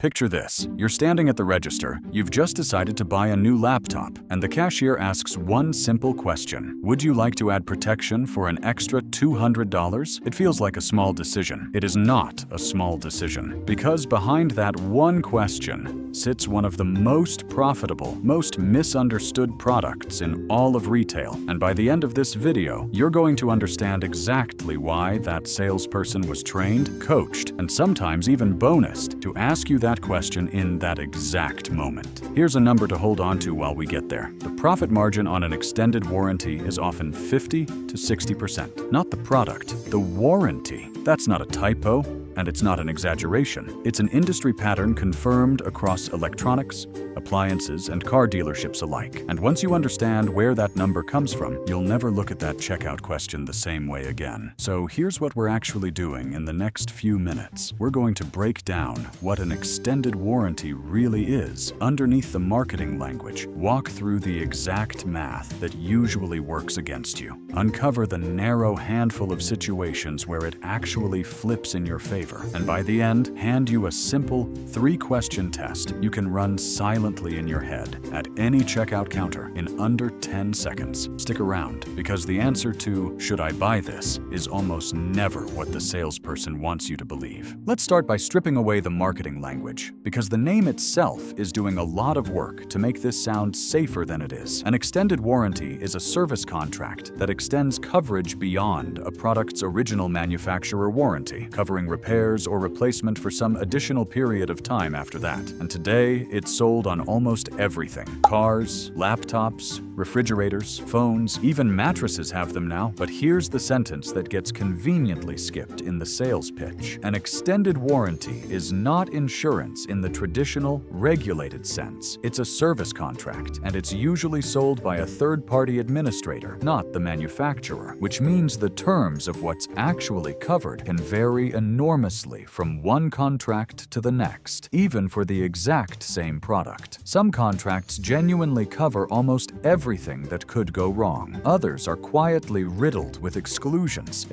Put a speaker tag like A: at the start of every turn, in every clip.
A: Picture this. You're standing at the register, you've just decided to buy a new laptop, and the cashier asks one simple question. Would you like to add protection for an extra $200? It feels like a small decision. It is not a small decision, because behind that one question sits one of the most profitable, most misunderstood products in all of retail. And by the end of this video, you're going to understand exactly why that salesperson was trained, coached, and sometimes even bonused to ask you that question in that exact moment. Here's a number to hold on to while we get there. The profit margin on an extended warranty is often 50 to 60%. Not the product, the warranty. That's not a typo, and it's not an exaggeration. It's an industry pattern confirmed across electronics, appliances, and car dealerships alike. And once you understand where that number comes from, you'll never look at that checkout question the same way again. So here's what we're actually doing in the next few minutes. We're going to break down what an extended warranty really is underneath the marketing language, walk through the exact math that usually works against you, uncover the narrow handful of situations where it actually flips in your favor, and by the end, hand you a simple 3-question test you can run silently in your head at any checkout counter in under 10 seconds. Stick around, because the answer to "should I buy this" is almost never what the salesperson wants you to believe. Let's start by stripping away the marketing language, because the name itself is doing a lot of work to make this sound safer than it is. An extended warranty is a service contract that extends coverage beyond a product's original manufacturer warranty, covering repairs or replacement for some additional period of time after that. And today, it's sold on almost everything. Cars, laptops, refrigerators, phones, even mattresses have them now. But here's the sentence that gets conveniently skipped in the sales pitch. An extended warranty is not insurance in the traditional, regulated sense. It's a service contract, and it's usually sold by a third-party administrator, not the manufacturer, which means the terms of what's actually covered can vary enormously from one contract to the next, even for the exact same product. Some contracts genuinely cover almost everything that could go wrong. Others are quietly riddled with exclusions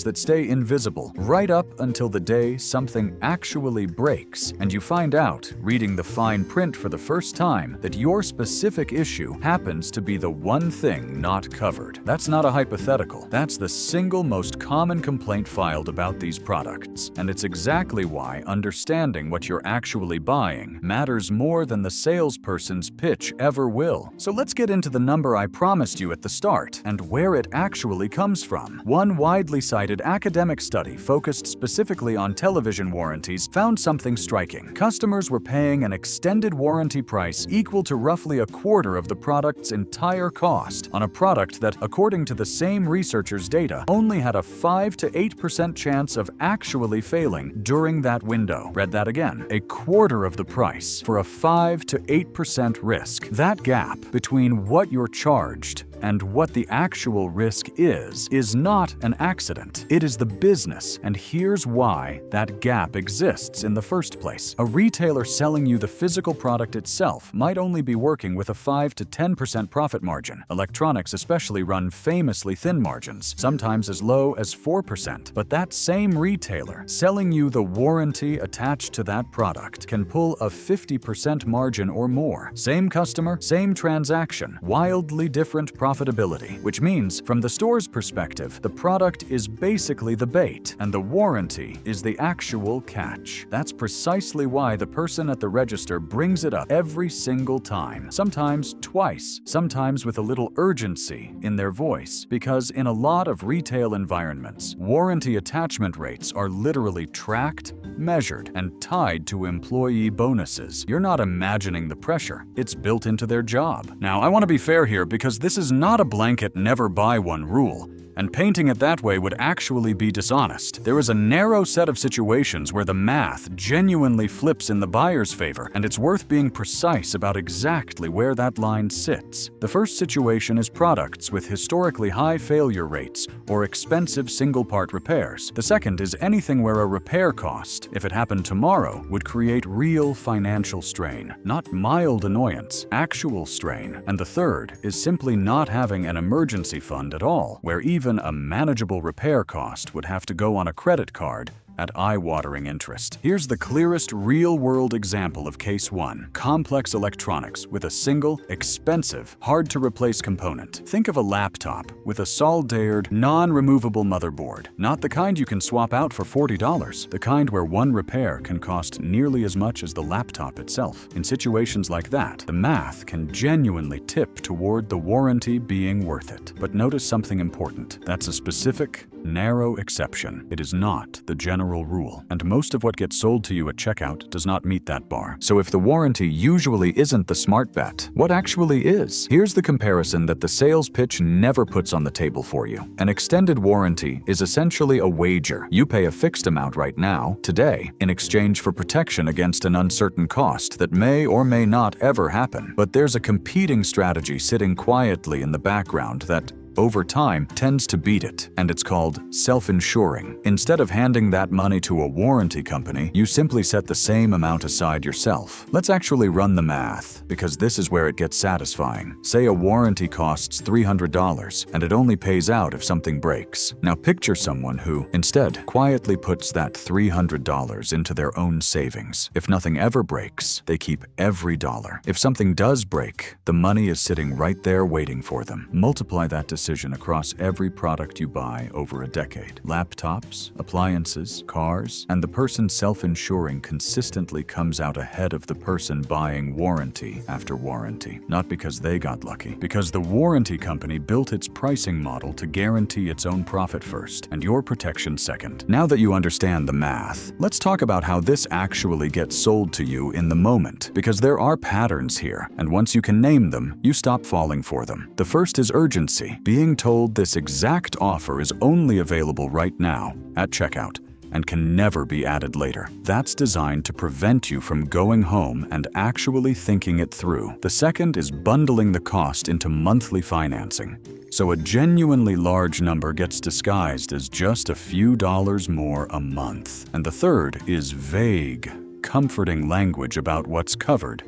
A: that stay invisible right up until the day something actually breaks, and you find out, reading the fine print for the first time, that your specific issue happens to be the one thing not covered. That's not a hypothetical. That's the single most common complaint filed about these products. And it's exactly why understanding what you're actually buying matters more than the salesperson's pitch ever will. So let's get into the number I promised you at the start and where it actually comes from. One widely cited academic study focused specifically on television warranties found something striking. Customers were paying an extended warranty price equal to roughly a quarter of the product's entire cost on a product that, according to the same researchers' data, only had a 5 to 8% chance of actually failing during that window. Read that again. A quarter of the price for a 5 to 8% risk. That gap between what you're charged and what the actual risk is not an accident. It is the business, and here's why that gap exists in the first place. A retailer selling you the physical product itself might only be working with a 5 to 10% profit margin. Electronics especially run famously thin margins, sometimes as low as 4%. But that same retailer selling you the warranty attached to that product can pull a 50% margin or more. Same customer, same transaction, wildly different profitability, which means, from the store's perspective, the product is basically the bait, and the warranty is the actual catch. That's precisely why the person at the register brings it up every single time, sometimes twice, sometimes with a little urgency in their voice, because in a lot of retail environments, warranty attachment rates are literally tracked, measured, and tied to employee bonuses. You're not imagining the pressure. It's built into their job. Now, I want to be fair here, because this is not a blanket never buy one rule. and painting it that way would actually be dishonest. There is a narrow set of situations where the math genuinely flips in the buyer's favor, and it's worth being precise about exactly where that line sits. The first situation is products with historically high failure rates or expensive single-part repairs. The second is anything where a repair cost, if it happened tomorrow, would create real financial strain. Not mild annoyance, actual strain. And the third is simply not having an emergency fund at all, where even a manageable repair cost would have to go on a credit card at eye-watering interest. Here's the clearest real-world example of Case 1. Complex electronics with a single, expensive, hard-to-replace component. Think of a laptop with a soldered, non-removable motherboard. Not the kind you can swap out for $40. The kind where one repair can cost nearly as much as the laptop itself. In situations like that, the math can genuinely tip toward the warranty being worth it. But notice something important. That's a specific, narrow exception. It is not the general rule, and most of what gets sold to you at checkout does not meet that bar. So if the warranty usually isn't the smart bet, what actually is? Here's the comparison that the sales pitch never puts on the table for you. An extended warranty is essentially a wager. You pay a fixed amount right now, today, in exchange for protection against an uncertain cost that may or may not ever happen. But there's a competing strategy sitting quietly in the background that, over time, tends to beat it, and it's called self-insuring. Instead of handing that money to a warranty company, you simply set the same amount aside yourself. Let's actually run the math, because this is where it gets satisfying. Say a warranty costs $300, and it only pays out if something breaks. Now picture someone who, instead, quietly puts that $300 into their own savings. If nothing ever breaks, they keep every dollar. If something does break, the money is sitting right there waiting for them. Multiply that decision across every product you buy over a decade. Laptops, appliances, cars, and the person self-insuring consistently comes out ahead of the person buying warranty after warranty. Not because they got lucky, because the warranty company built its pricing model to guarantee its own profit first and your protection second. Now that you understand the math, let's talk about how this actually gets sold to you in the moment, because there are patterns here, and once you can name them, you stop falling for them. The first is urgency. Being told this exact offer is only available right now at checkout and can never be added later. That's designed to prevent you from going home and actually thinking it through. The second is bundling the cost into monthly financing, so a genuinely large number gets disguised as just a few dollars more a month. And the third is vague, comforting language about what's covered,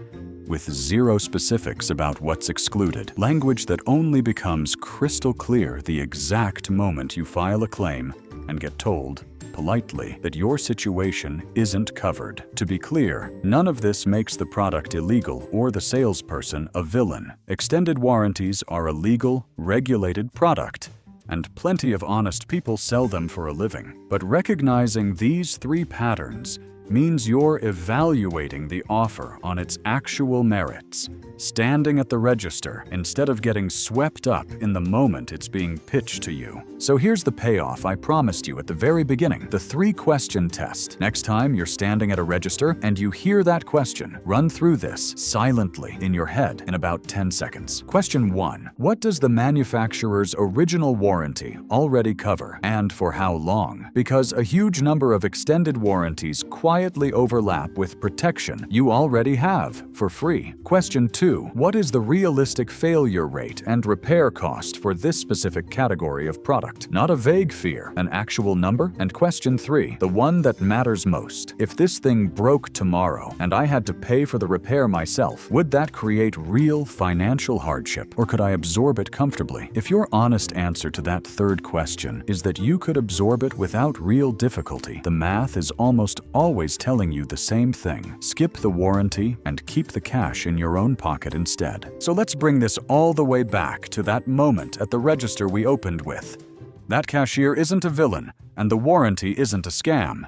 A: with zero specifics about what's excluded. Language that only becomes crystal clear the exact moment you file a claim and get told, politely, that your situation isn't covered. To be clear, none of this makes the product illegal or the salesperson a villain. Extended warranties are a legal, regulated product, and plenty of honest people sell them for a living. But recognizing these three patterns means you're evaluating the offer on its actual merits, standing at the register instead of getting swept up in the moment it's being pitched to you. So here's the payoff I promised you at the very beginning, the 3-question test. Next time you're standing at a register and you hear that question, run through this silently in your head in about 10 seconds. Question 1. What does the manufacturer's original warranty already cover, and for how long? Because a huge number of extended warranties quietly overlap with protection you already have for free. Question 2. What is the realistic failure rate and repair cost for this specific category of product? Not a vague fear, an actual number. And question 3, the one that matters most. If this thing broke tomorrow and I had to pay for the repair myself, would that create real financial hardship, or could I absorb it comfortably? If your honest answer to that third question is that you could absorb it without real difficulty, the math is almost always telling you the same thing. Skip the warranty and keep the cash in your own pocket instead. So let's bring this all the way back to that moment at the register we opened with. That cashier isn't a villain, and the warranty isn't a scam.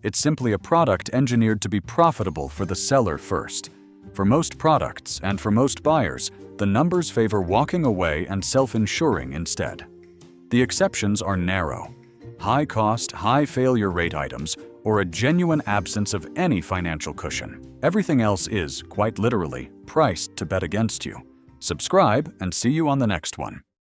A: It's simply a product engineered to be profitable for the seller first. For most products, and for most buyers, the numbers favor walking away and self-insuring instead. The exceptions are narrow: high-cost, high-failure rate items, or a genuine absence of any financial cushion. Everything else is, quite literally, priced to bet against you. Subscribe and see you on the next one.